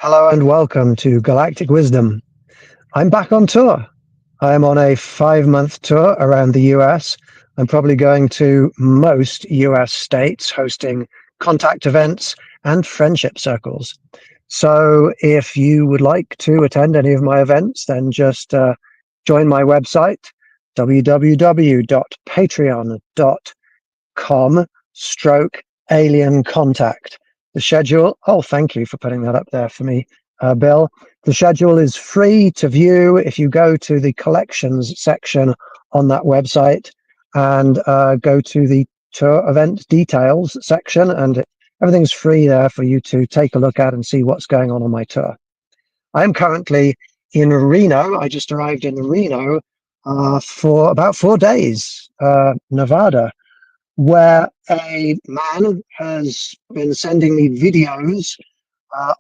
Hello and welcome to Galactic Wisdom. I'm back on tour. I'm on a 5-month tour around the US. I'm probably going to most US states, hosting contact events and friendship circles. So if you would like to attend any of my events, then just join my website, www.patreon.com/alien contact. The schedule, oh, thank you for putting that up there for me, Bill. The schedule is free to view if you go to the collections section on that website and go to the tour event details section, and everything's free there for you to take a look at and see what's going on my tour. I'm currently in Reno. I just arrived in Reno for about 4 days, Nevada, where a man has been sending me videos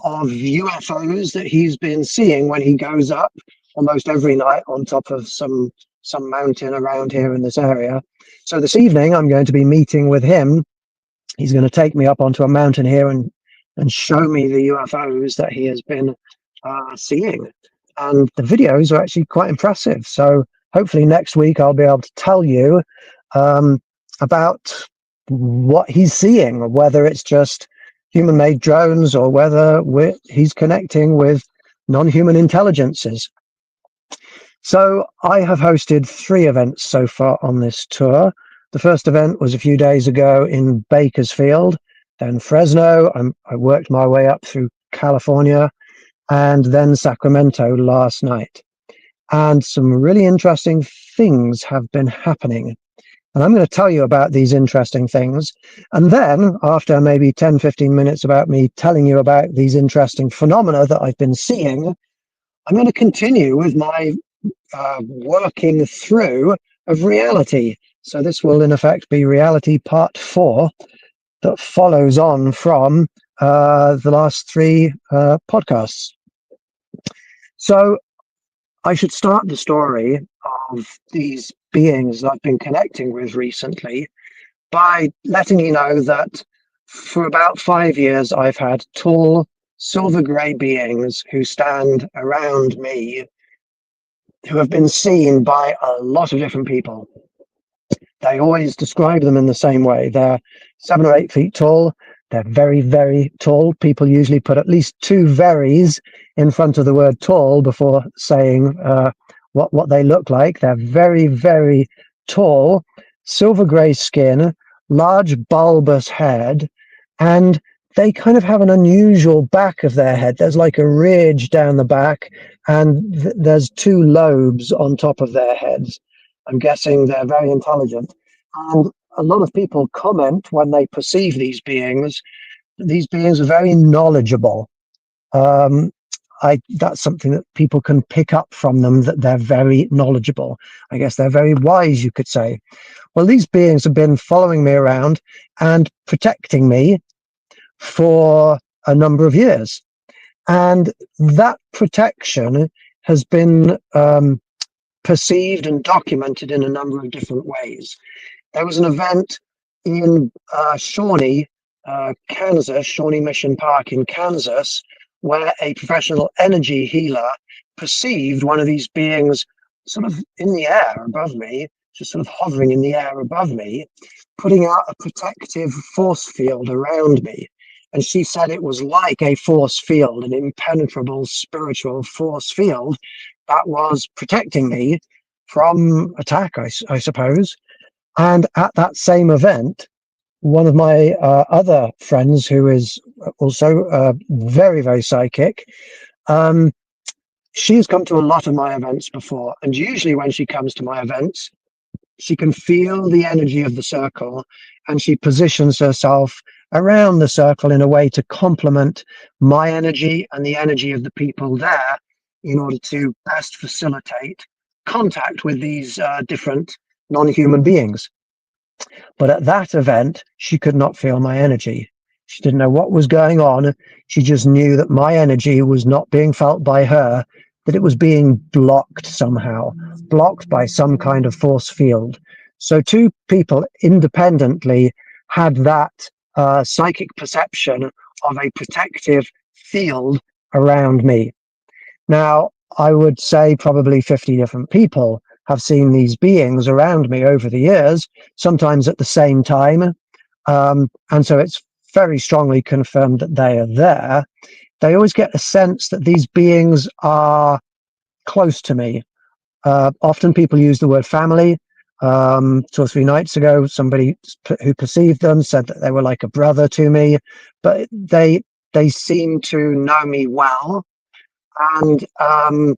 of UFOs that he's been seeing when he goes up almost every night on top of some mountain around here in this area. So this evening I'm going to be meeting with him. He's going to take me up onto a mountain here and show me the UFOs that he has been seeing. And the videos are actually quite impressive. So hopefully next week I'll be able to tell you about what he's seeing, whether it's just human-made drones or whether he's connecting with non-human intelligences. So I have hosted 3 events so far on this tour. The first event was a few days ago in Bakersfield, then Fresno. I worked my way up through California, and then Sacramento last night. And some really interesting things have been happening. And I'm going to tell you about these interesting things. And then after maybe 10, 15 minutes about me telling you about these interesting phenomena that I've been seeing, I'm going to continue with my working through of reality. So this will in effect be reality part 4 that follows on from the last 3 podcasts. So I should start the story of these beings that I've been connecting with recently by letting you know that for about 5 years I've had tall silver grey beings who stand around me, who have been seen by a lot of different people. They always describe them in the same way. They're 7 or 8 feet tall. They're very, very tall. People usually put at least 2 verys in front of the word tall before saying what they look like. They're very, very tall, silver grey skin, large bulbous head, and they kind of have an unusual back of their head. There's like a ridge down the back, and there's 2 lobes on top of their heads. I'm guessing they're very intelligent. And a lot of people comment when they perceive these beings are very knowledgeable. That's something that people can pick up from them, that they're very knowledgeable. I guess they're very wise, you could say. Well, these beings have been following me around and protecting me for a number of years. And that protection has been perceived and documented in a number of different ways. There was an event in Shawnee, Kansas, Shawnee Mission Park in Kansas, where a professional energy healer perceived one of these beings sort of in the air above me, just sort of hovering in the air above me, putting out a protective force field around me. And she said it was like a force field, an impenetrable spiritual force field that was protecting me from attack, I suppose. And at that same event, one of my other friends, who is also very, very psychic, she's come to a lot of my events before. And usually when she comes to my events, she can feel the energy of the circle, and she positions herself around the circle in a way to complement my energy and the energy of the people there in order to best facilitate contact with these different non-human beings. But at that event, she could not feel my energy. She didn't know what was going on. She just knew that my energy was not being felt by her, that it was being blocked somehow, blocked by some kind of force field. So 2 people independently had that psychic perception of a protective field around me. Now, I would say probably 50 different people have seen these beings around me over the years, sometimes at the same time. And so it's very strongly confirmed that they are there. They always get a sense that these beings are close to me. Often people use the word family. 2 or 3 nights ago, somebody who perceived them said that they were like a brother to me, but they seem to know me well. And I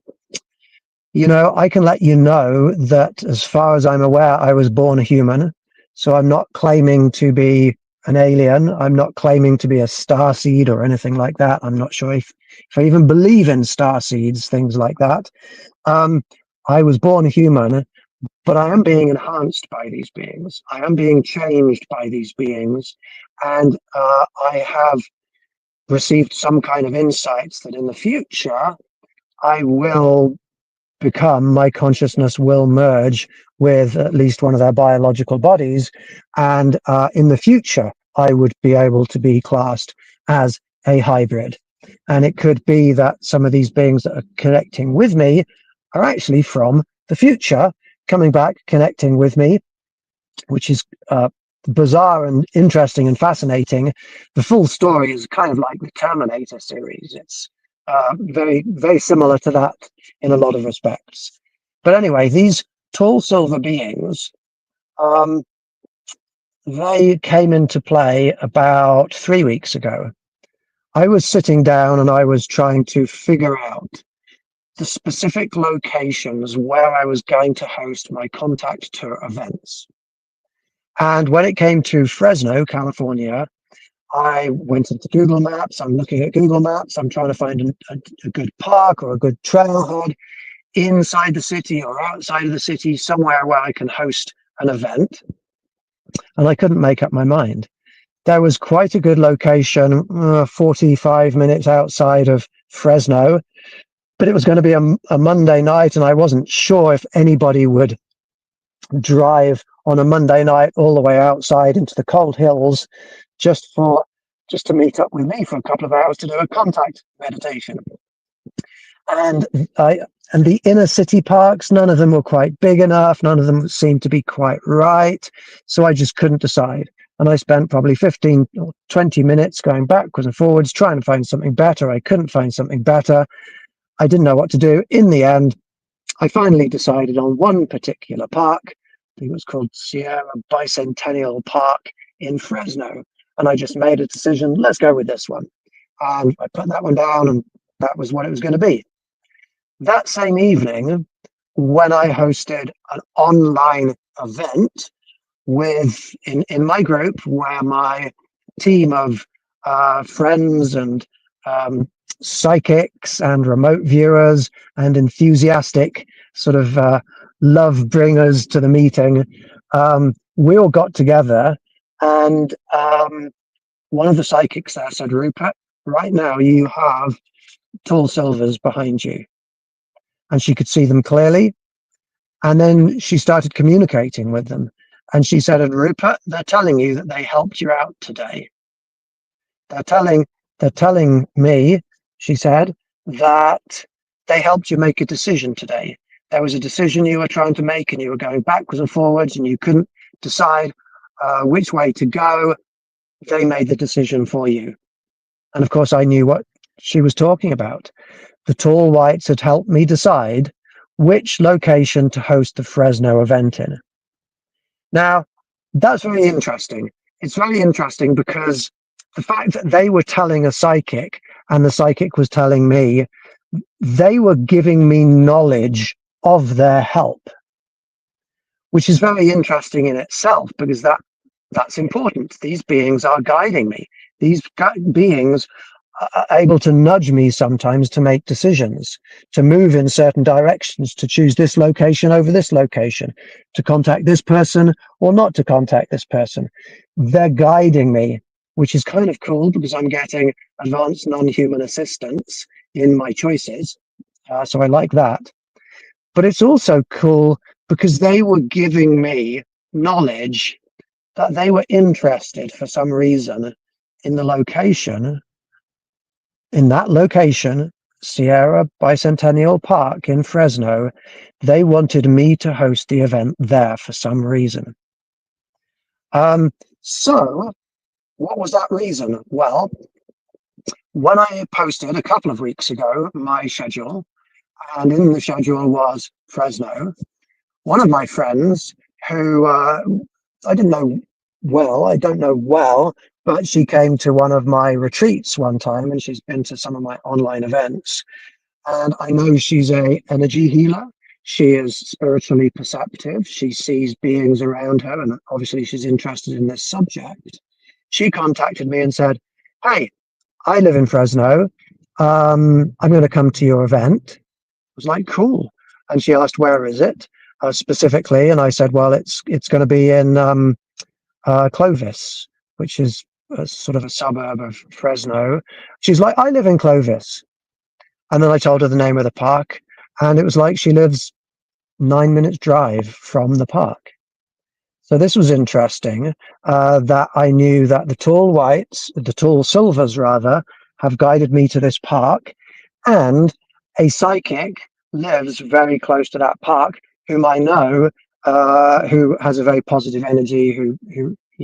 can let you know that as far as I'm aware, I was born a human. So I'm not claiming to be an alien. I'm not claiming to be a starseed or anything like that. I'm not sure if I even believe in starseeds, things like that. I was born a human, but I am being enhanced by these beings. I am being changed by these beings. And I have received some kind of insights that in the future, I will my consciousness will merge with at least one of their biological bodies. And in the future, I would be able to be classed as a hybrid. And it could be that some of these beings that are connecting with me are actually from the future, coming back, connecting with me, which is bizarre and interesting and fascinating. The full story is kind of like the Terminator series. It's very, very similar to that in a lot of respects. But anyway, these tall silver beings, they came into play about 3 weeks ago. I was sitting down and I was trying to figure out the specific locations where I was going to host my contact tour events. And when it came to Fresno, California, I went into Google Maps. I'm looking at Google Maps. I'm trying to find a good park or a good trailhead inside the city or outside of the city, somewhere where I can host an event. And I couldn't make up my mind. There was quite a good location, 45 minutes outside of Fresno, but it was going to be a Monday night, and I wasn't sure if anybody would drive on a Monday night all the way outside into the cold hills just to meet up with me for a couple of hours to do a contact meditation. And the inner city parks, none of them were quite big enough. None of them seemed to be quite right. So I just couldn't decide. And I spent probably 15 or 20 minutes going backwards and forwards, trying to find something better. I couldn't find something better. I didn't know what to do. In the end, I finally decided on one particular park. I think it was called Sierra Bicentennial Park in Fresno. And I just made a decision, let's go with this one. And I put that one down, and that was what it was going to be. That same evening, when I hosted an online event in my group, where my team of friends and psychics and remote viewers and enthusiastic sort of love bringers to the meeting, we all got together, and one of the psychics there said, "Rupert, right now you have tall silvers behind you." And she could see them clearly. And then she started communicating with them. And she said, "And Rupert, they're telling you that they helped you out today. They're telling me," she said, "that they helped you make a decision today. There was a decision you were trying to make, and you were going backwards and forwards, and you couldn't decide which way to go. They made the decision for you." And of course, I knew what she was talking about. The tall whites had helped me decide which location to host the Fresno event in. Now, that's very interesting. It's very interesting because the fact that they were telling a psychic and the psychic was telling me, they were giving me knowledge of their help, which is very interesting in itself, because that's important. These beings are guiding me. These beings are able to nudge me sometimes to make decisions, to move in certain directions, to choose this location over this location, to contact this person or not to contact this person. They're guiding me, which is kind of cool because I'm getting advanced non-human assistance in my choices. So I like that. But it's also cool because they were giving me knowledge that they were interested for some reason in the location in that location, Sierra Bicentennial Park in Fresno, they wanted me to host the event there for some reason. So what was that reason? Well, when I posted a couple of weeks ago my schedule, and in the schedule was Fresno, one of my friends who I don't know well, but she came to one of my retreats one time, and she's been to some of my online events. And I know she's a energy healer. She is spiritually perceptive. She sees beings around her, and obviously she's interested in this subject. She contacted me and said, "Hey, I live in Fresno. I'm going to come to your event." I was like, "Cool." And she asked, "Where is it specifically?" And I said, "Well, it's going to be in Clovis, which is sort of a suburb of Fresno." She's like, "I live in Clovis." And then I told her the name of the park, and it was like she lives 9 minutes drive from the park. So this was interesting, that I knew that the tall silvers rather, have guided me to this park, and a psychic lives very close to that park, whom I know, who has a very positive energy, who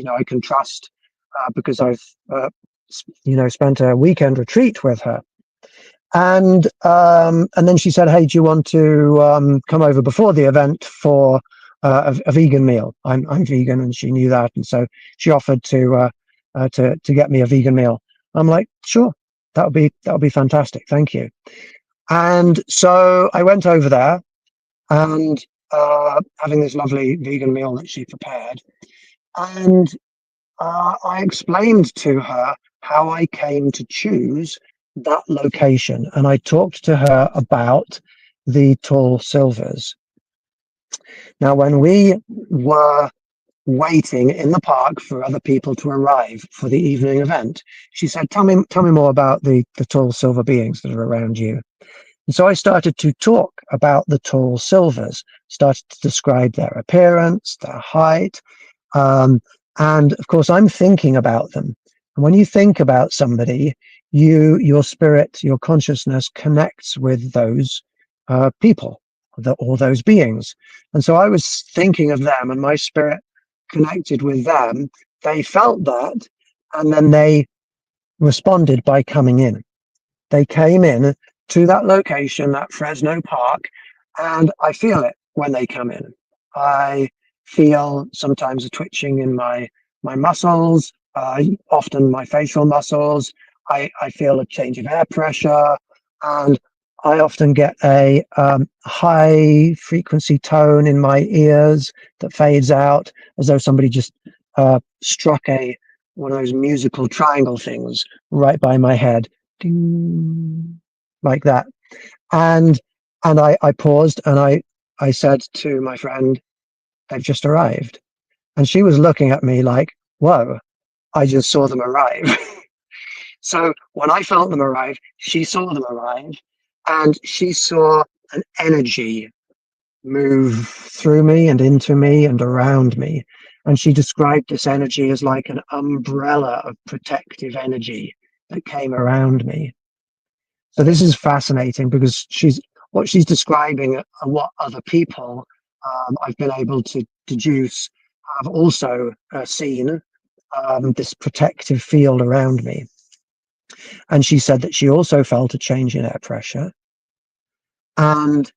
I can trust, because I've spent a weekend retreat with her. And then she said, "Hey, do you want to come over before the event for a vegan meal?" I'm vegan, and she knew that, and so she offered to get me a vegan meal. I'm like, "Sure, that would be fantastic, thank you." And so I went over there, and having this lovely vegan meal that she prepared, and I explained to her how I came to choose that location, and I talked to her about the tall silvers. Now, when we were waiting in the park for other people to arrive for the evening event, she said, tell me more about the tall silver beings that are around you." And so I started to talk about the tall silvers, started to describe their appearance, their height, um, and of course, I'm thinking about them. And when you think about somebody, your spirit, your consciousness connects with those people, or those beings. And so I was thinking of them, and my spirit connected with them. They felt that, and then they responded by coming in. They came in to that location, that Fresno Park, and I feel it when they come in. I feel sometimes a twitching in my muscles, often my facial muscles. I feel a change of air pressure, and I often get a high frequency tone in my ears that fades out, as though somebody just struck one of those musical triangle things right by my head. Ding, like that. And I paused, and I said to my friend, "They've just arrived." And she was looking at me like, "Whoa, I just saw them arrive." So when I felt them arrive, she saw them arrive, and she saw an energy move through me and into me and around me. And she described this energy as like an umbrella of protective energy that came around me. So this is fascinating, because what she's describing are what other people, I've been able to deduce, have also seen, this protective field around me. And she said that she also felt a change in air pressure. And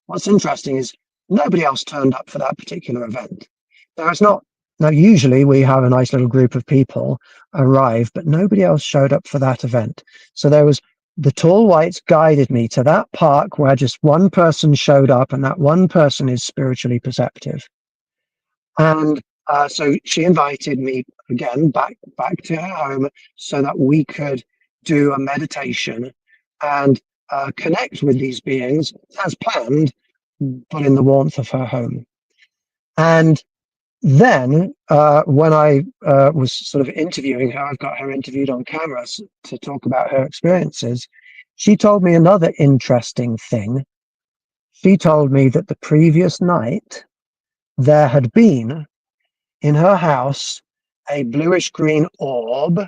what's interesting is nobody else turned up for that particular event. Now, usually we have a nice little group of people arrive, but nobody else showed up for that event. So the tall whites guided me to that park where just one person showed up, and that one person is spiritually perceptive. And so she invited me again back to her home, so that we could do a meditation and connect with these beings as planned, but in the warmth of her home. And then when I was sort of interviewing her, I've got her interviewed on camera to talk about her experiences. She told me another interesting thing. She told me that the previous night there had been in her house a bluish green orb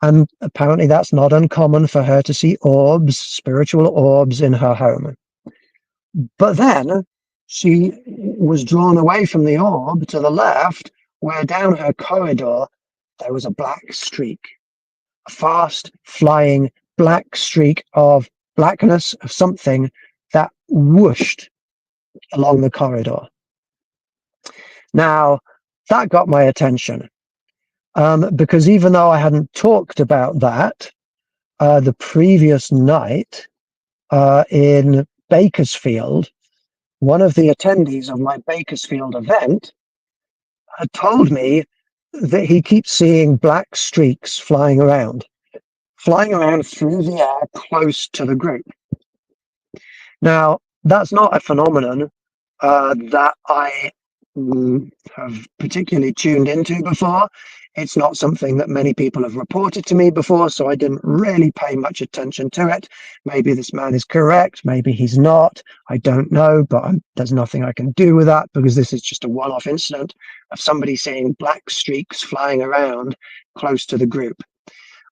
And apparently that's not uncommon for her to see orbs, spiritual orbs in her home. But then she was drawn away from the orb to the left, where down her corridor there was a black streak, a fast flying black streak of blackness, of something that whooshed along the corridor. Now, that got my attention, because even though I hadn't talked about that the previous night in Bakersfield, one of the attendees of my Bakersfield event had told me that he keeps seeing black streaks flying around through the air close to the group. Now, that's not a phenomenon that I have particularly tuned into before. It's not something that many people have reported to me before, so I didn't really pay much attention to it. Maybe this man is correct, maybe he's not. I don't know, but there's nothing I can do with that, because this is just a one-off incident of somebody seeing black streaks flying around close to the group.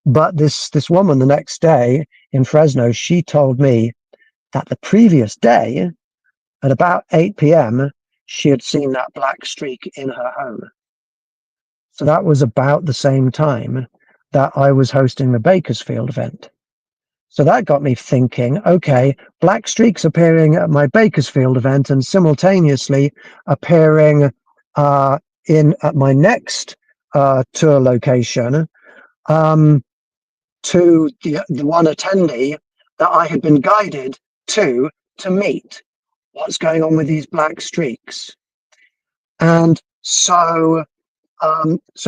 But this woman the next day in Fresno, she told me that the previous day at about 8 p.m., she had seen that black streak in her home. So that was about the same time that I was hosting the Bakersfield event. So that got me thinking, okay, black streaks appearing at my Bakersfield event and simultaneously appearing at my next tour location to the one attendee that I had been guided to meet. What's going on with these black streaks? And so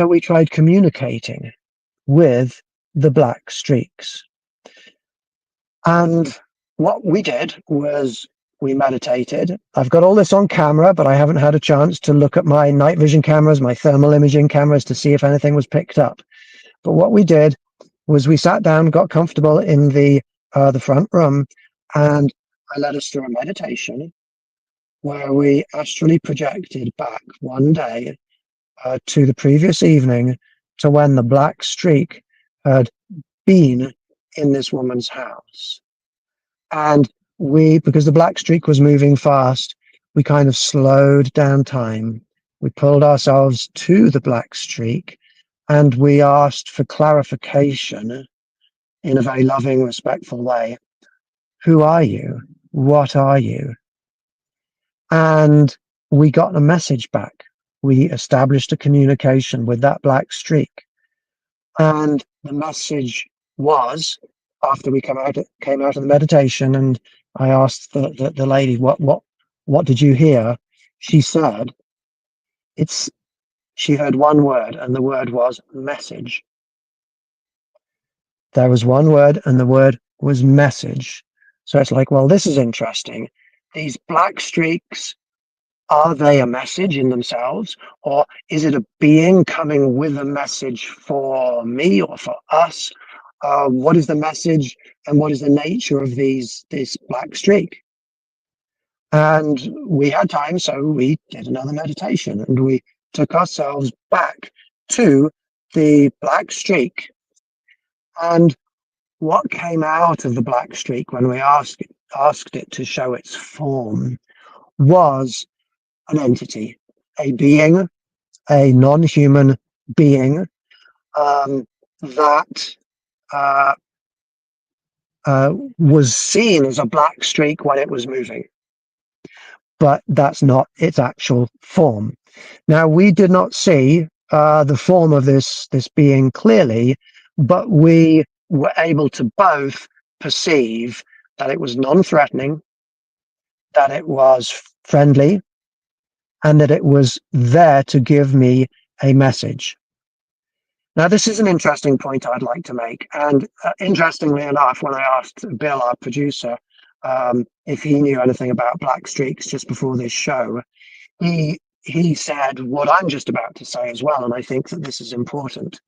we tried communicating with the black streaks. And what we did was we meditated. I've got all this on camera, but I haven't had a chance to look at my night vision cameras, my thermal imaging cameras, to see if anything was picked up. But what we did was we sat down, got comfortable in the front room, and I led us through a meditation where we astrally projected back one day to the previous evening, to when the black streak had been in this woman's house. And because the black streak was moving fast, we kind of slowed down time. We pulled ourselves to the black streak and we asked for clarification in a very loving, respectful way. Who are you? What are you? And we got a message back. We established a communication with that black streak. And the message was, after we came out of the meditation, and I asked the lady, what did you hear? She said, she heard one word, and the word was message. There was one word, and the word was message. So it's like, well, this is interesting. These black streaks, are they a message in themselves, or is it a being coming with a message for me or for us? What is the message, and what is the nature of this black streak? And we had time, so we did another meditation, and we took ourselves back to the black streak. And what came out of the black streak when we asked it to show its form was an entity, a being, a non-human being that was seen as a black streak when it was moving, but that's not its actual form. Now, we did not see the form of this being clearly, but we were able to both perceive that it was non-threatening, that it was friendly, and that it was there to give me a message. Now, this is an interesting point I'd like to make. And interestingly enough, when I asked Bill, our producer, if he knew anything about black streaks just before this show, he said what I'm just about to say as well. And I think that this is important.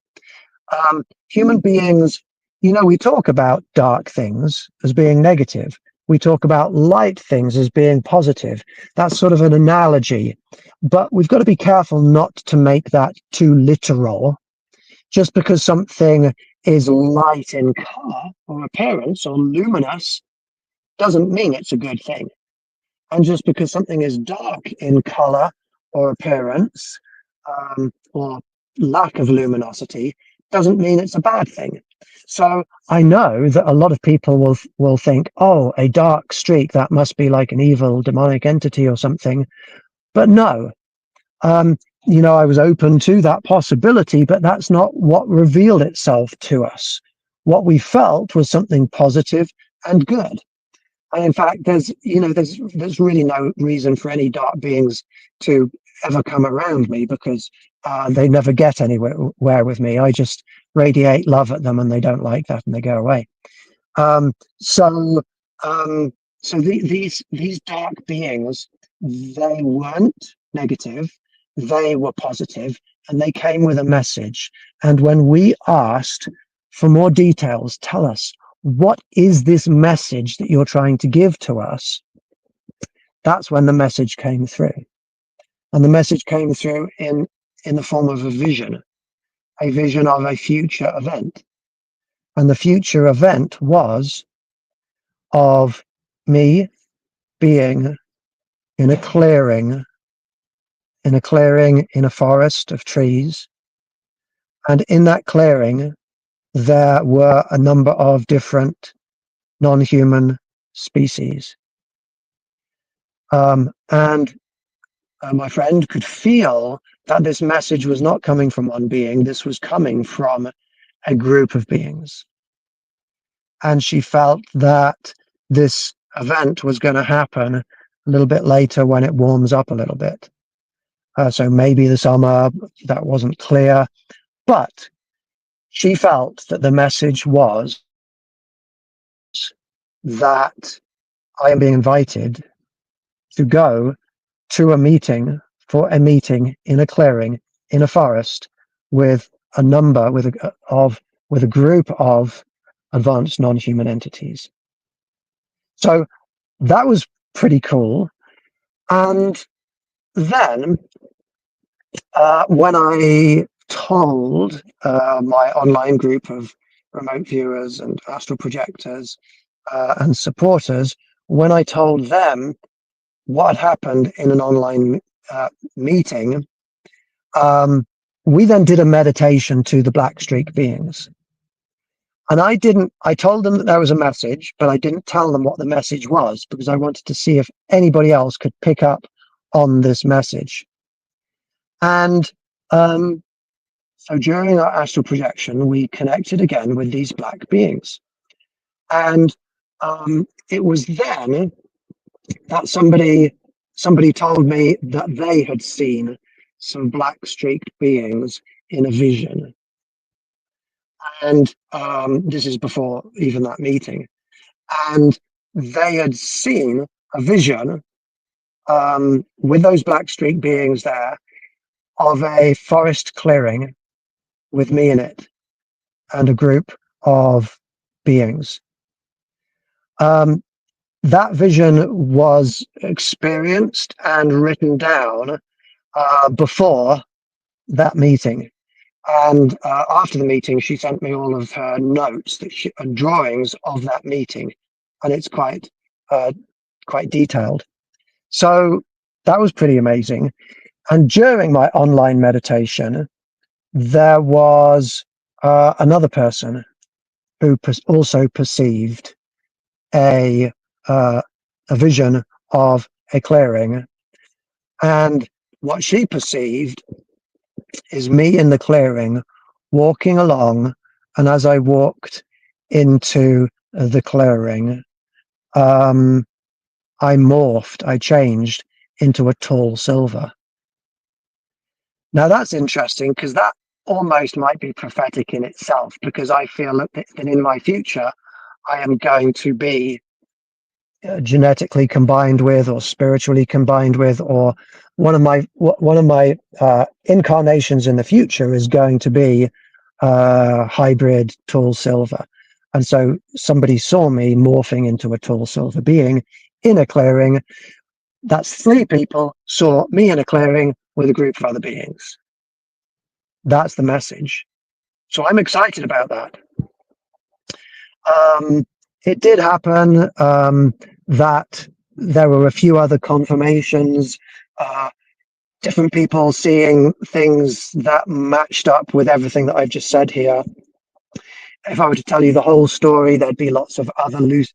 Human beings, we talk about dark things as being negative. We talk about light things as being positive. That's sort of an analogy. But we've got to be careful not to make that too literal. Just because something is light in color or appearance or luminous doesn't mean it's a good thing. And just because something is dark in color or appearance, or lack of luminosity, doesn't mean it's a bad thing. So I know that a lot of people will think, oh, a dark streak, that must be like an evil demonic entity or something. But no, I was open to that possibility, but that's not what revealed itself to us. What we felt was something positive and good. And in fact, there's really no reason for any dark beings to ever come around me, because they never get anywhere with me. I just radiate love at them, and they don't like that, and they go away. Um, so um, these dark beings, they weren't negative, they were positive, and they came with a message. And when we asked for more details, tell us, what is this message that you're trying to give to us? That's when the message came through. And the message came through in the form of a vision of a future event. And the future event was of me being in a clearing, in a forest of trees. And in that clearing, there were a number of different non-human species. And my friend could feel that this message was not coming from one being, this was coming from a group of beings. And she felt that this event was going to happen a little bit later when it warms up a little bit. So maybe the summer, that wasn't clear, but she felt that the message was that I am being invited to go to a meeting, in a clearing, in a forest, with a group of advanced non-human entities. So that was pretty cool. And then when I told my online group of remote viewers and astral projectors and supporters, when I told them what happened in an online meeting, we then did a meditation to the black streak beings. And I told them that there was a message, but I didn't tell them what the message was, because I wanted to see if anybody else could pick up on this message. And so during our astral projection, we connected again with these black beings. And it was then that somebody told me that they had seen some black streaked beings in a vision. And this is before even that meeting. And they had seen a vision with those black streak beings there, of a forest clearing with me in it and a group of beings. That vision was experienced and written down before that meeting. And after the meeting, she sent me all of her notes and drawings of that meeting, and it's quite detailed. So that was pretty amazing. And during my online meditation, there was another person who also perceived a vision of a clearing, and what she perceived is me in the clearing, walking along, and as I walked into the clearing, I changed into a tall silver. Now that's interesting, because that almost might be prophetic in itself, because I feel that in my future I am going to be genetically combined with, or spiritually combined with, or one of my incarnations in the future is going to be hybrid tall silver. And so somebody saw me morphing into a tall silver being in a clearing. That's 3 people saw me in a clearing with a group of other beings. That's the message. So I'm excited about that. It did happen that there were a few other confirmations, different people seeing things that matched up with everything that I've just said here. If I were to tell you the whole story, there'd be lots of other loose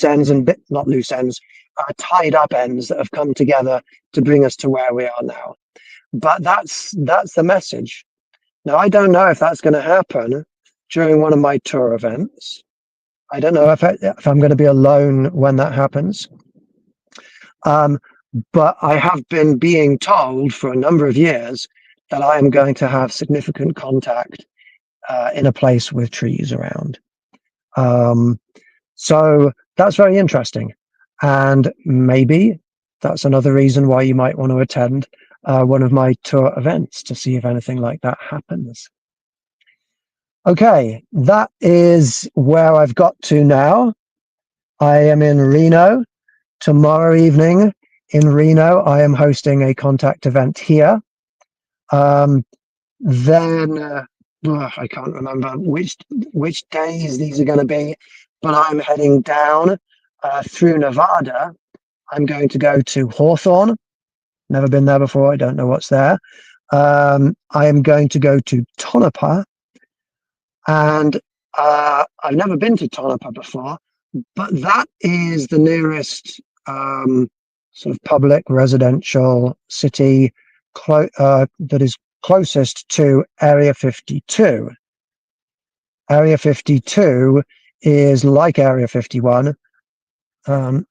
ends and not loose ends, tied up ends that have come together to bring us to where we are now. But that's the message. Now, I don't know if that's going to happen during one of my tour events. I don't know if I'm going to be alone when that happens. But I have been being told for a number of years that I am going to have significant contact in a place with trees around. So that's very interesting. And maybe that's another reason why you might want to attend one of my tour events to see if anything like that happens. Okay, that is where I've got to now. I am in Reno. Tomorrow evening in Reno, I am hosting a contact event here. Then I can't remember which days these are going to be, but I'm heading down through Nevada. I'm going to go to Hawthorne. Never been there before. I don't know what's there. I am going to go to Tonopah, and I've never been to Tonopah before, but that is the nearest sort of public residential city that is closest to Area 52. Area 52 is like Area 51, and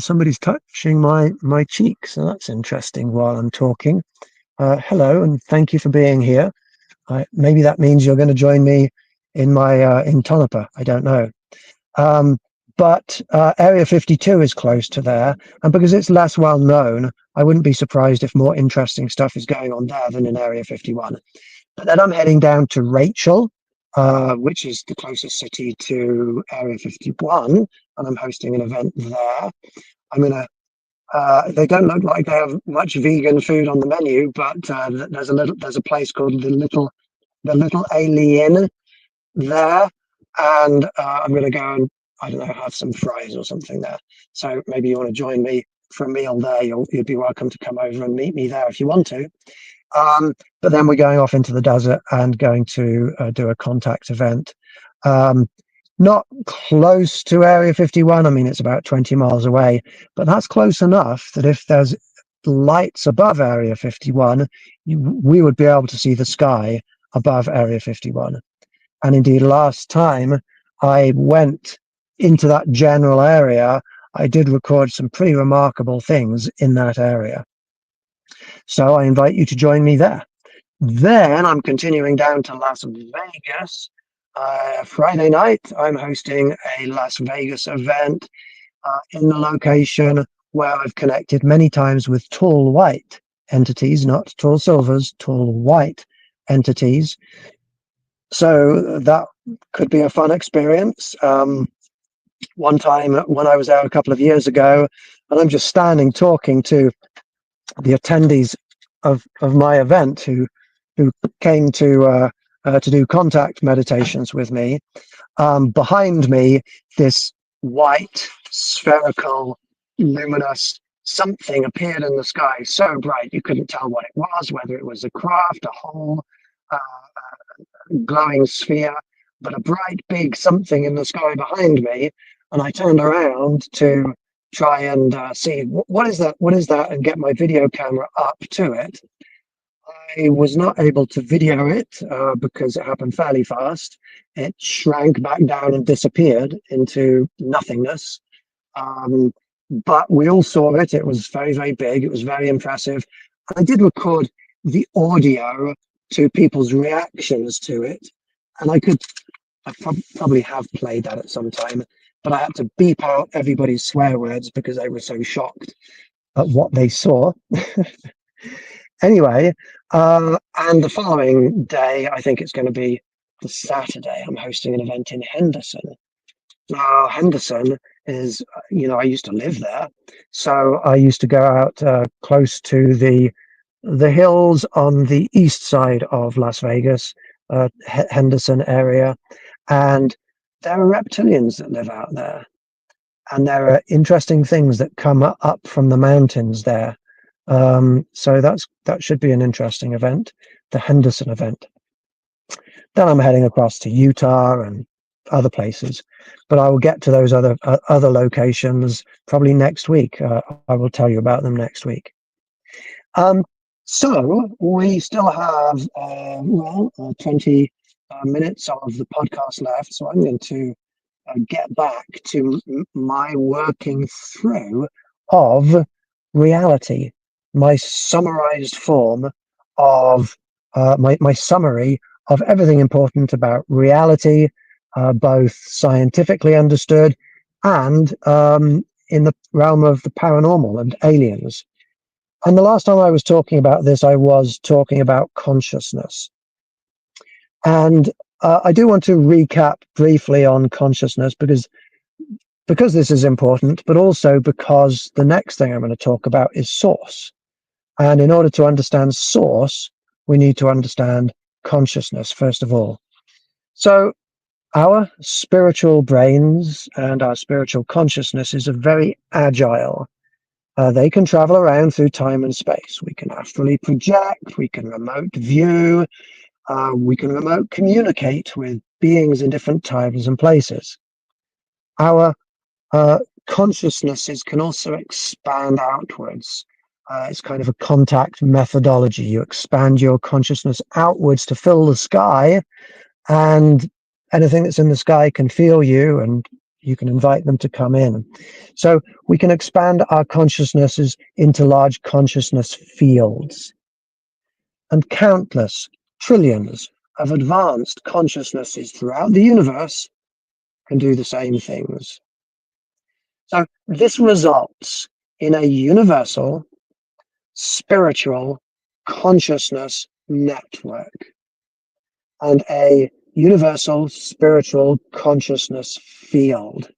somebody's touching my cheek, so that's interesting while I'm talking. Hello, and thank you for being here. Maybe that means you're going to join me in my in Tonopah. I don't know. But Area 52 is close to there, and because it's less well known, I wouldn't be surprised if more interesting stuff is going on there than in Area 51. But then I'm heading down to Rachel, which is the closest city to Area 51, and I'm hosting an event there. I'm gonna. They don't look like they have much vegan food on the menu, but there's a place called the Little Alien there, and I'm going to go and I don't know, have some fries or something there. So maybe you want to join me for a meal there. You'd be welcome to come over and meet me there if you want to. But then we're going off into the desert and going to do a contact event. Not close to Area 51. I mean, it's about 20 miles away, but that's close enough that if there's lights above Area 51, we would be able to see the sky above Area 51. And indeed, last time I went into that general area, I did record some pretty remarkable things in that area. So I invite you to join me there. Then I'm continuing down to Las Vegas. Friday night, I'm hosting a Las Vegas event in the location where I've connected many times with tall white entities, not tall silvers, tall white entities. So that could be a fun experience. One time when I was out a couple of years ago, and I'm just standing talking to the attendees of my event who came to do contact meditations with me. Behind me, this white, spherical, luminous something appeared in the sky, so bright you couldn't tell what it was, whether it was a craft, a hole, glowing sphere, but a bright, big something in the sky behind me. And I turned around to try and see what is that, and get my video camera up to it. I was not able to video it because it happened fairly fast. It shrank back down and disappeared into nothingness. But we all saw it. It was very, very big. It was very impressive. I did record the audio to people's reactions to it. And I probably have played that at some time, but I had to beep out everybody's swear words because they were so shocked at what they saw. Anyway, and the following day, I think it's going to be the Saturday, I'm hosting an event in Henderson. Now, Henderson is, I used to live there. So I used to go out close to the hills on the east side of Las Vegas, Henderson area. And there are reptilians that live out there, and there are interesting things that come up from the mountains there. So that should be an interesting event, the Henderson event. Then I'm heading across to Utah and other places, but I will get to those other locations probably next week. I will tell you about them next week. So we still have 20 minutes of the podcast left, so I'm going to get back to my working through of reality, my summarized form of my summary of everything important about reality, both scientifically understood and in the realm of the paranormal and aliens. And the last time I was talking about this, I was talking about consciousness. And I do want to recap briefly on consciousness because this is important, but also because the next thing I'm going to talk about is source. And in order to understand source, we need to understand consciousness, first of all. So our spiritual brains and our spiritual consciousnesses are very agile. They can travel around through time and space. We can astrally project, we can remote view, we can remote communicate with beings in different times and places. Our consciousnesses can also expand outwards. It's kind of a contact methodology. You expand your consciousness outwards to fill the sky, and anything that's in the sky can feel you, and you can invite them to come in. So we can expand our consciousnesses into large consciousness fields. And countless, trillions of advanced consciousnesses throughout the universe can do the same things. So this results in a universal spiritual consciousness network and a universal spiritual consciousness field.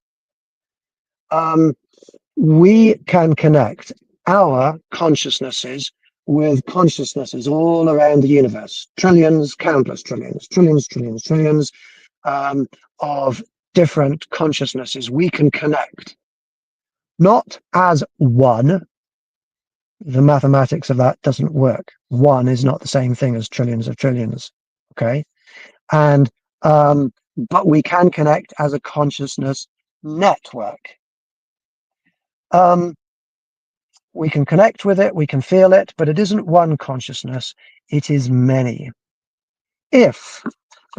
We can connect our consciousnesses with consciousnesses all around the universe, trillions, countless trillions, trillions of different consciousnesses we can connect. Not as one. The mathematics of that doesn't work. One is not the same thing as trillions of trillions. Okay. And but we can connect as a consciousness network. We can connect with it, we can feel it, but it isn't one consciousness, it is many. Because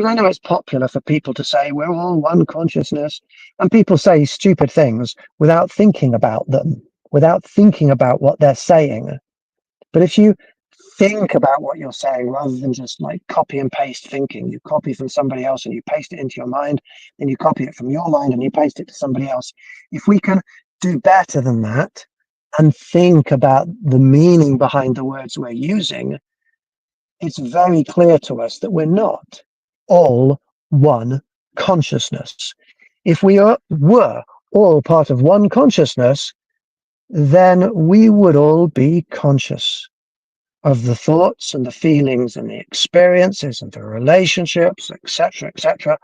I know it's popular for people to say we're all one consciousness, and people say stupid things without thinking about them, without thinking about what they're saying. But if you think about what you're saying rather than just like copy and paste thinking, you copy from somebody else and you paste it into your mind, then you copy it from your mind and you paste it to somebody else. If we can do better than that and think about the meaning behind the words we're using, it's very clear to us that we're not all one consciousness. If we were all part of one consciousness, then we would all be conscious of the thoughts and the feelings and the experiences and the relationships, etc.,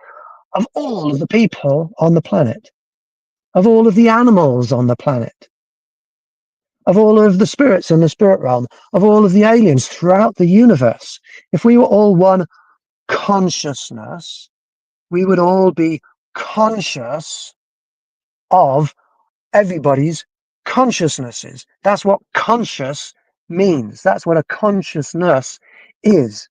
of all of the people on the planet, of all of the animals on the planet, of all of the spirits in the spirit realm, of all of the aliens throughout the universe. If we were all one consciousness, we would all be conscious of everybody's consciousnesses. That's what conscious means. That's what a consciousness is.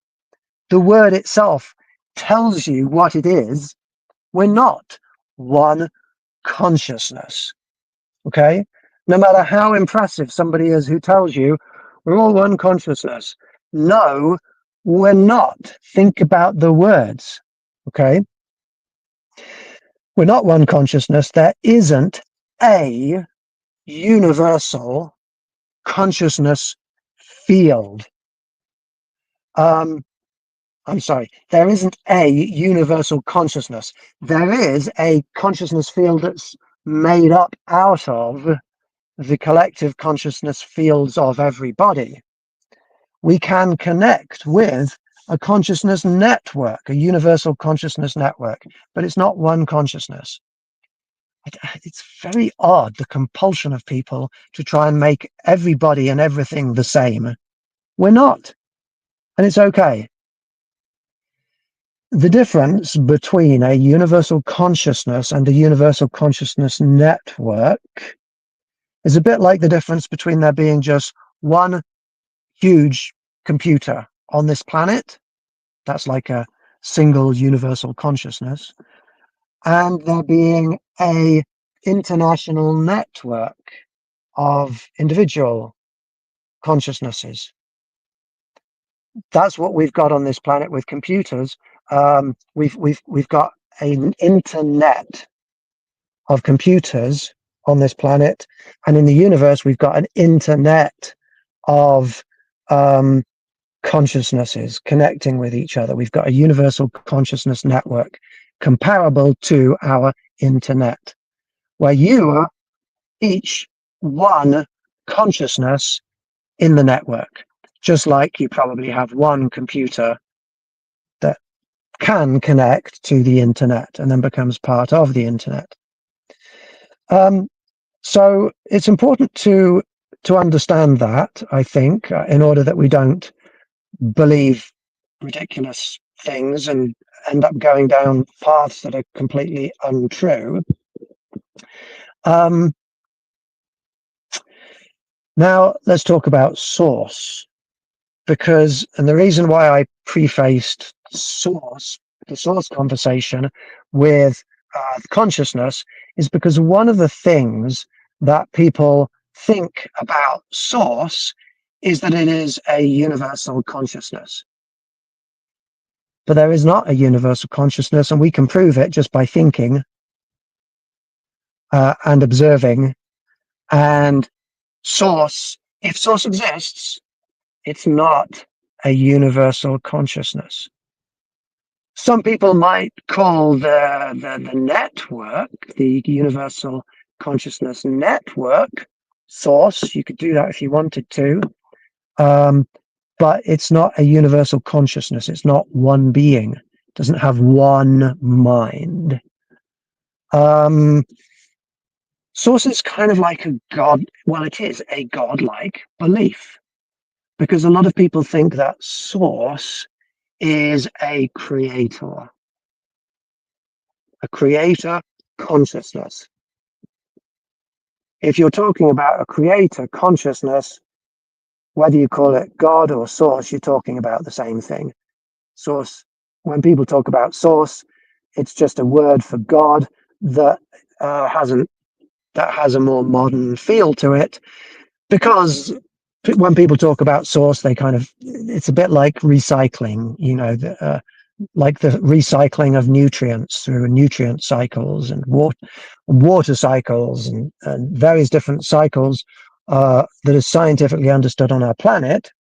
The word itself tells you what it is. We're not one consciousness. Okay? No matter how impressive somebody is who tells you we're all one consciousness. No, we're not. Think about the words. Okay? We're not one consciousness. There isn't a universal consciousness field. I'm sorry, there isn't a universal consciousness. There is a consciousness field that's made up out of the collective consciousness fields of everybody. We can connect with a consciousness network, a universal consciousness network, but it's not one consciousness. It's very odd, the compulsion of people to try and make everybody and everything the same. We're not, and it's okay. The difference between a universal consciousness and a universal consciousness network is a bit like the difference between there being just one huge computer on this planet, that's like a single universal consciousness, and there being a international network of individual consciousnesses. That's what we've got on this planet with computers. We've got an internet of computers on this planet, and in the universe we've got an internet of consciousnesses connecting with each other. We've got a universal consciousness network comparable to our internet, where you are each one consciousness in the network, just like you probably have one computer that can connect to the internet and then becomes part of the internet. So it's important to understand that, I think, in order that we don't believe ridiculous things and end up going down paths that are completely untrue. Now let's talk about source, because, and the reason why I prefaced the source conversation with consciousness is because one of the things that people think about source is that it is a universal consciousness. But there is not a universal consciousness, and we can prove it just by thinking and observing. And source, if source exists, it's not a universal consciousness. Some people might call the network, the universal consciousness network, source. You could do that if you wanted to. But it's not a universal consciousness. It's not one being. It doesn't have one mind. Source is kind of like a god. Well, it is a godlike belief, because a lot of people think that source is a creator consciousness. If you're talking about a creator consciousness, whether you call it God or source, you're talking about the same thing. Source, when people talk about source, it's just a word for God that has a more modern feel to it, because when people talk about source, it's a bit like recycling, like the recycling of nutrients through nutrient cycles and water cycles and various different cycles that is scientifically understood on our planet.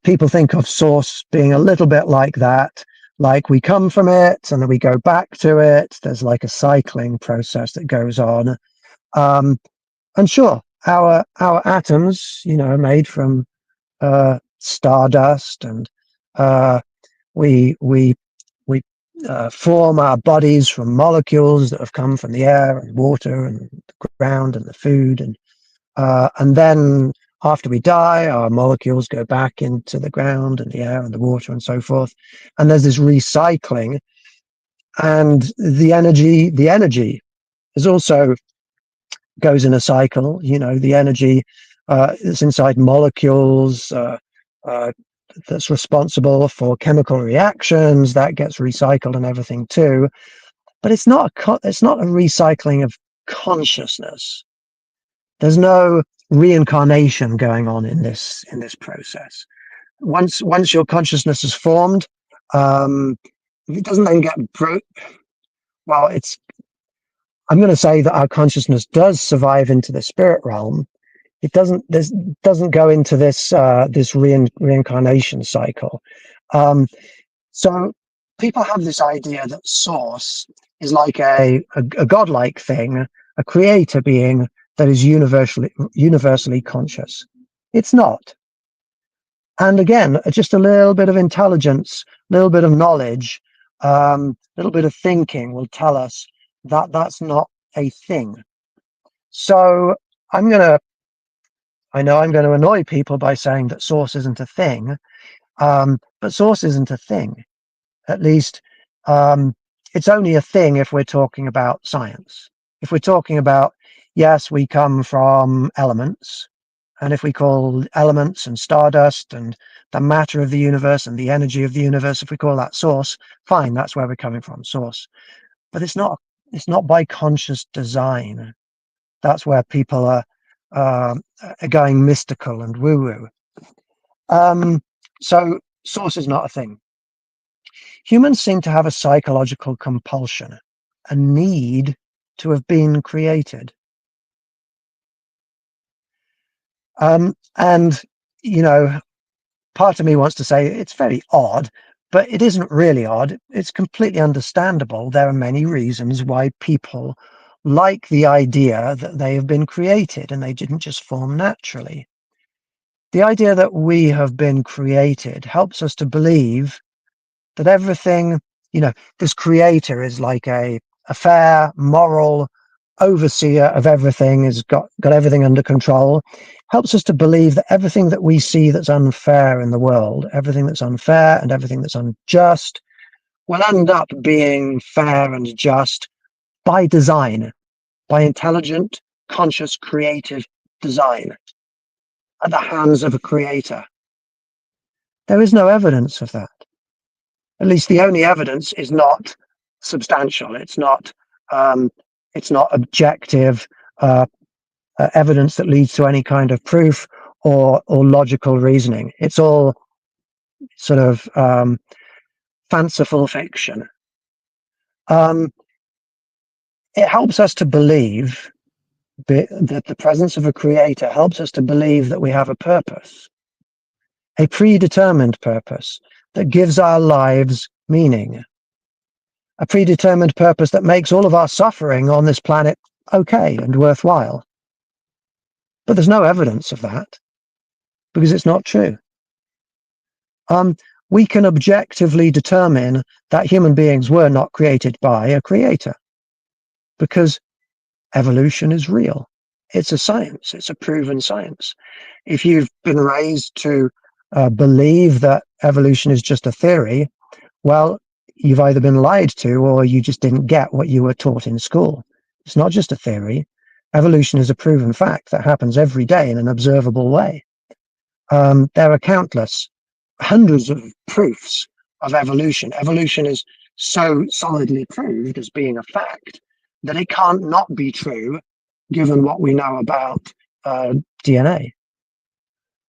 People think of source being a little bit like that, like we come from it and then we go back to it. There's like a cycling process that goes on. And sure, our atoms, are made from stardust, and we form our bodies from molecules that have come from the air and water and the ground and the food, and then after we die, our molecules go back into the ground and the air and the water and so forth. And there's this recycling, and the energy is also goes in a cycle. The energy is inside molecules that's responsible for chemical reactions that gets recycled and everything too. But it's not a recycling of consciousness. There's no reincarnation going on in this process. Once your consciousness is formed, it doesn't then get well, I'm going to say that our consciousness does survive into the spirit realm. It doesn't go into this reincarnation cycle. So people have this idea that source is like a godlike thing, a creator being that is universally conscious. It's not. And again, just a little bit of intelligence, a little bit of knowledge, a little bit of thinking will tell us that that's not a thing. So I know I'm going to annoy people by saying that source isn't a thing, but source isn't a thing. At least it's only a thing if we're talking about science. If we're talking about, yes, we come from elements, and if we call elements and stardust and the matter of the universe and the energy of the universe, if we call that source, fine, that's where we're coming from, source. But it's not by conscious design. That's where people are going mystical and woo-woo. So source is not a thing. Humans seem to have a psychological compulsion, a need to have been created. And, you know, part of me wants to say it's very odd, but it isn't really odd. It's completely understandable. There are many reasons why people like the idea that they have been created and they didn't just form naturally. The idea that we have been created helps us to believe that everything, this creator is like a fair, moral overseer of everything, has got everything under control, helps us to believe that everything that we see that's unfair in the world, everything that's unfair and everything that's unjust, will end up being fair and just by design, by intelligent, conscious, creative design at the hands of a creator. There is no evidence of that. At least the only evidence is not substantial. It's not objective evidence that leads to any kind of proof or logical reasoning. It's all sort of fanciful fiction. It helps us to believe that the presence of a creator helps us to believe that we have a purpose, a predetermined purpose that gives our lives meaning, a predetermined purpose that makes all of our suffering on this planet okay and worthwhile. But there's no evidence of that because it's not true. We can objectively determine that human beings were not created by a creator because evolution is real. It's a science. It's a proven science. If you've been raised to believe that evolution is just a theory, well, you've either been lied to or you just didn't get what you were taught in school. It's not just a theory. Evolution is a proven fact that happens every day in an observable way. There are countless, hundreds of proofs of evolution. Evolution is so solidly proved as being a fact that it can't not be true given what we know about DNA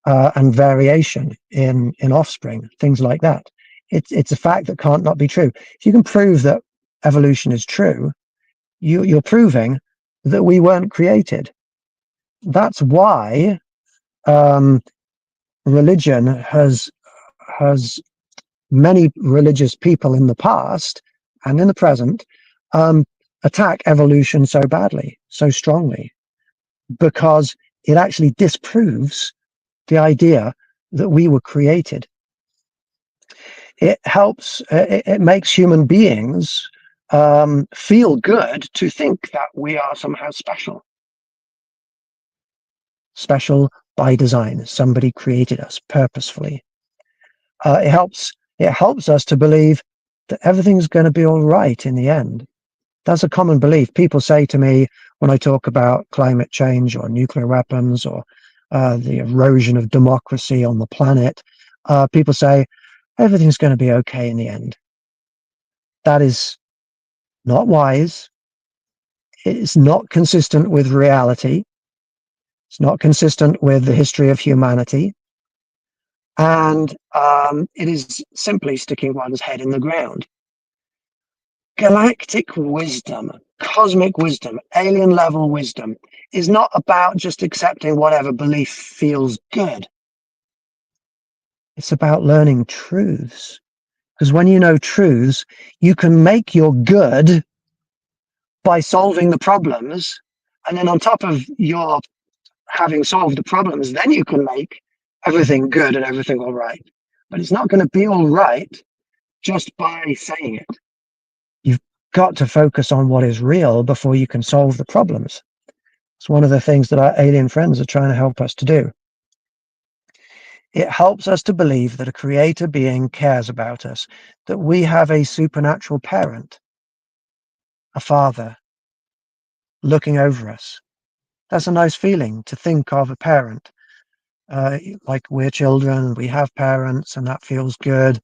and variation in offspring, things like that. It's a fact that can't not be true. If you can prove that evolution is true, you're proving that we weren't created. That's why religion has many religious people in the past and in the present attack evolution so badly, so strongly, because it actually disproves the idea that we were created. It makes human beings feel good to think that we are somehow special by design. Somebody created us purposefully. It helps us to believe that everything's going to be all right in the end. That's a common belief. People say to me when I talk about climate change or nuclear weapons or the erosion of democracy on the planet, people say everything's going to be okay in the end. That is not wise. It's not consistent with reality. It's not consistent with the history of humanity. And it is simply sticking one's head in the ground. Galactic wisdom, cosmic wisdom, alien level wisdom is not about just accepting whatever belief feels good. It's about learning truths. Because when you know truths, you can make your good by solving the problems. And then on top of your having solved the problems, then you can make everything good and everything all right. But it's not going to be all right just by saying it. You've got to focus on what is real before you can solve the problems. It's one of the things that our alien friends are trying to help us to do. It helps us to believe that a creator being cares about us, that we have a supernatural parent, a father, looking over us. That's a nice feeling to think of a parent. Like we're children, we have parents, and that feels good.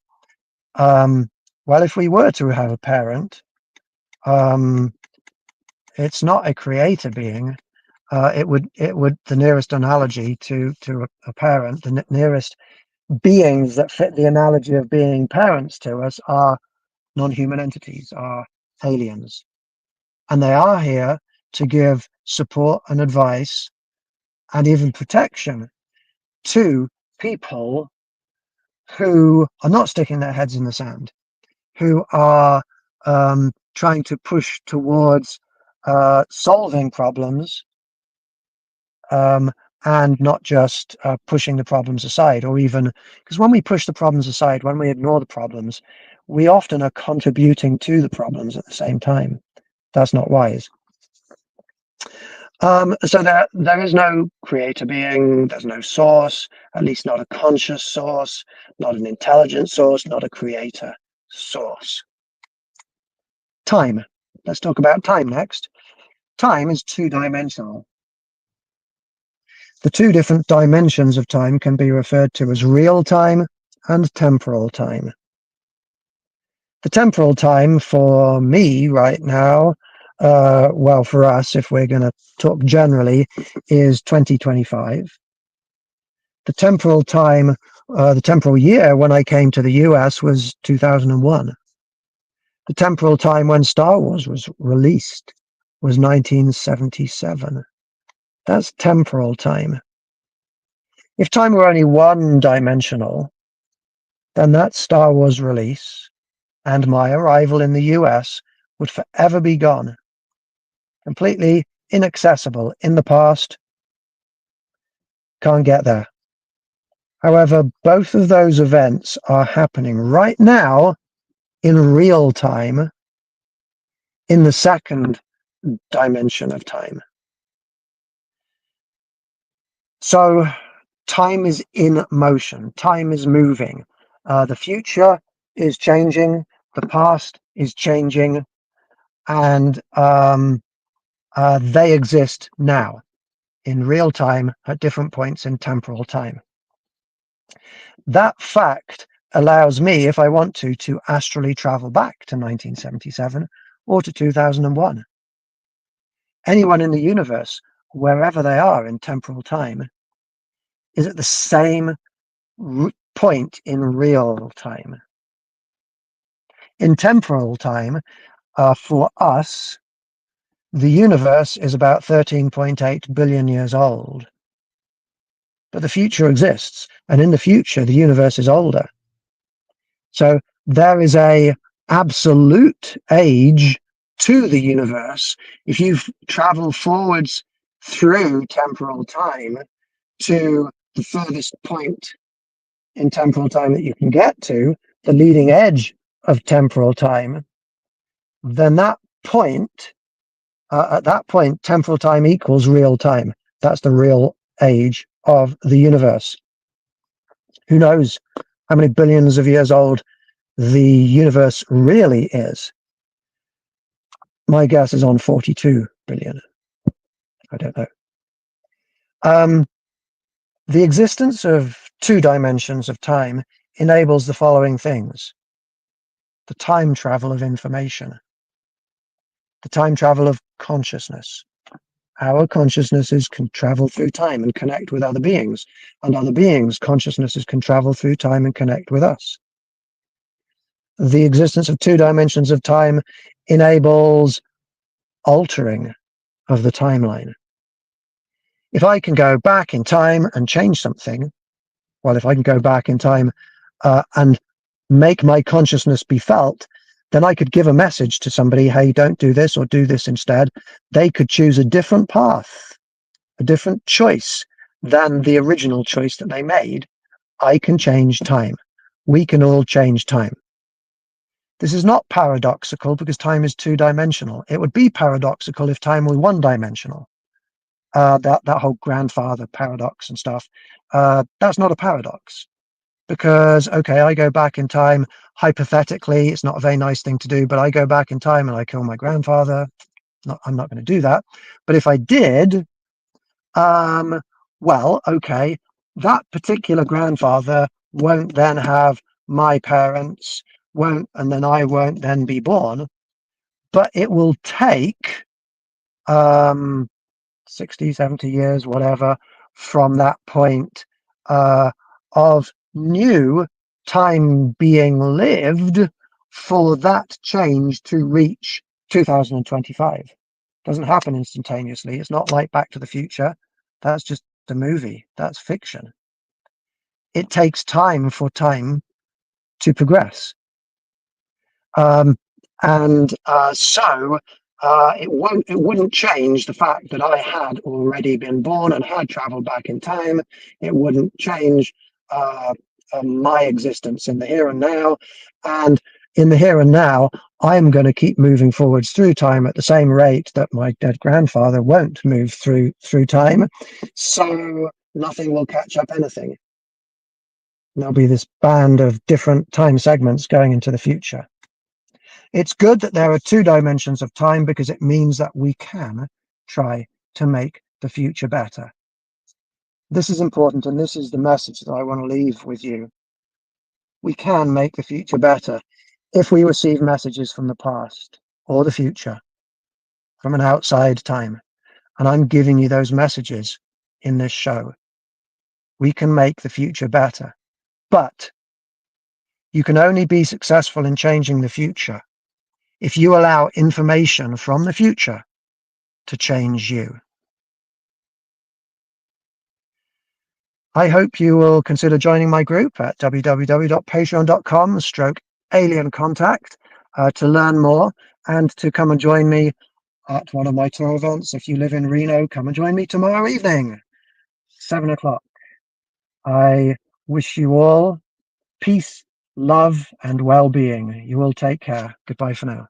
Well, if we were to have a parent, it's not a creator being. It would the nearest analogy to a parent, the nearest beings that fit the analogy of being parents to us are non-human entities, are aliens, and they are here to give support and advice and even protection to people who are not sticking their heads in the sand, who are trying to push towards solving problems, and not just pushing the problems aside, or even because when we push the problems aside, when we ignore the problems, we often are contributing to the problems at the same time. That's not wise. So there is no creator being, there's no source, at least not a conscious source, not an intelligent source, not a creator source. Time. Let's talk about time next. Time is two-dimensional. The two different dimensions of time can be referred to as real time and temporal time. The temporal time for me right now, well, for us, if we're going to talk generally, is 2025. The temporal time, the temporal year when I came to the US was 2001. The temporal time when Star Wars was released was 1977. That's temporal time. If time were only one-dimensional, then that Star Wars release and my arrival in the US would forever be gone, completely inaccessible in the past, can't get there. However, both of those events are happening right now in real time, in the second dimension of time. So time is in motion, time is moving. The future is changing, the past is changing, and they exist now in real time at different points in temporal time. That fact allows me, if I want to astrally travel back to 1977 or to 2001. Anyone in the universe, wherever they are in temporal time, is at the same point in real time. In temporal time, for us, the universe is about 13.8 billion years old. But the future exists, and in the future, the universe is older. So there is a absolute age to the universe. If you travel forwards through temporal time to the furthest point in temporal time that you can get to, the leading edge of temporal time, then that point, at that point, temporal time equals real time. That's the real age of the universe. Who knows how many billions of years old the universe really is? My guess is on 42 billion. I don't know. The existence of two dimensions of time enables the following things: the time travel of information, the time travel of consciousness. Our consciousnesses can travel through time and connect with other beings, and other beings' consciousnesses can travel through time and connect with us. The existence of two dimensions of time enables altering of the timeline. If I can go back in time and change something, well, if I can go back in time and make my consciousness be felt, then I could give a message to somebody, hey, don't do this or do this instead. They could choose a different path, a different choice than the original choice that they made, I can change time. We can all change time. This is not paradoxical because time is two-dimensional. It would be paradoxical if time were one-dimensional. That whole grandfather paradox and stuff. That's not a paradox because, okay, I go back in time. Hypothetically, it's not a very nice thing to do, but I go back in time and I kill my grandfather. I'm not going to do that. But if I did, well, okay, that particular grandfather won't then have my parents, and then I won't then be born. But it will take 60, 70 years, whatever, from that point of new time being lived for that change to reach 2025. Doesn't happen instantaneously. It's not like Back to the Future. That's just a movie. That's fiction. It takes time for time to progress. So it wouldn't change the fact that I had already been born and had traveled back in time. It wouldn't change my existence in the here and now. And in the here and now, I'm going to keep moving forwards through time at the same rate that my dead grandfather won't move through time. So nothing will catch up anything. There'll be this band of different time segments going into the future. It's good that there are two dimensions of time because it means that we can try to make the future better. This is important, and this is the message that I want to leave with you. We can make the future better if we receive messages from the past or the future, from an outside time. And I'm giving you those messages in this show. We can make the future better, but you can only be successful in changing the future if you allow information from the future to change you. I hope you will consider joining my group at www.patreon.com/aliencontact to learn more and to come and join me at one of my tour events. If you live in Reno, come and join me tomorrow evening, 7 o'clock. I wish you all peace, love, and well-being. You all take care. Goodbye for now.